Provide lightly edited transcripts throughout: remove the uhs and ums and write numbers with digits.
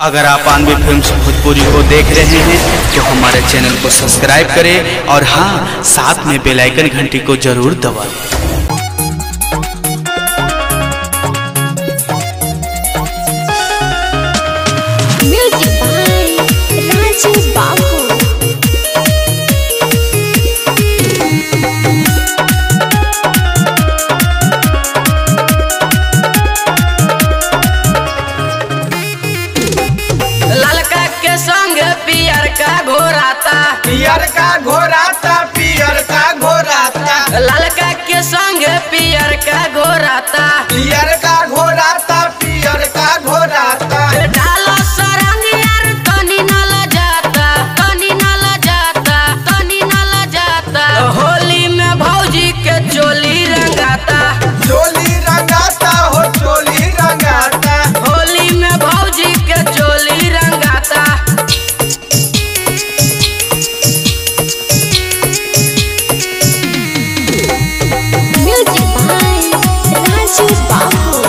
अगर आप आनवी फिल्म्स भोजपुरी को देख रहे हैं तो हमारे चैनल को सब्सक्राइब करें और हाँ, साथ में बेल आइकन घंटी को जरूर दबाएं। म्यूजिक बाय राजू बाबू। ललका के संग पियर का घोराता, पियर का घोराता, पियर का घोराता, ललका के संग पियर का घोराता, पियर का घोराता, पियर का घोराता। डालो सरंग यार तनी न लजाता, तनी न लजाता, तनी न लजाता। होली में भौजी के चोली रंगाता, चोली रंगाता हो, चोली रंगाता। होली में भौजी के चोली रंगाता। म्यूजिक बाय राजू बाबू।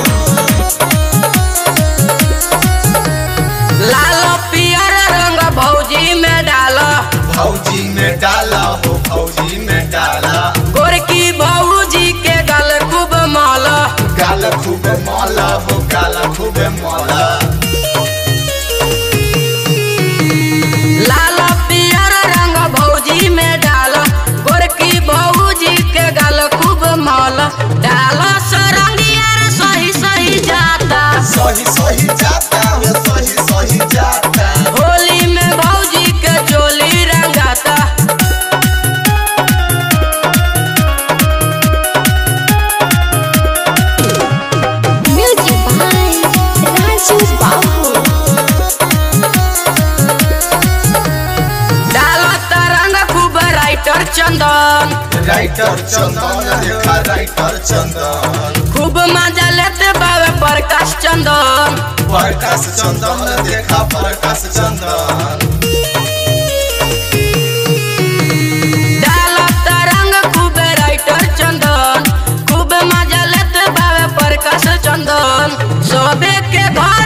लालो पियर रंग भौजी में डालो, भौजी में डाला हो, भौजी में डाला। गोरकी भौजी के गल खूब माला, गाल खूब मौला हो, गाल खूब मौला। लाल पियर रंग भौजी में डाल, गोरकी भौजी के गल खूब माल। डाल सरंग यार सही सही जाता, सही सही जाता हो, सही सही जाता। होली में भौजी के चोली रंगाता। म्यूजिक बाय राजू बाबू। डाल तरंग खूब राइटर चंदन, राइटर चंदन देखा, राइटर चंदन। खूब मजा लेते बाबे प्रकाश चंदन। प्रकाश चंदन देखा, प्रकाश चंदन। डाल तरंग खूब राइटर चंदन, खूब मजा लेते बाबे प्रकाश चंदन। सोबे के घर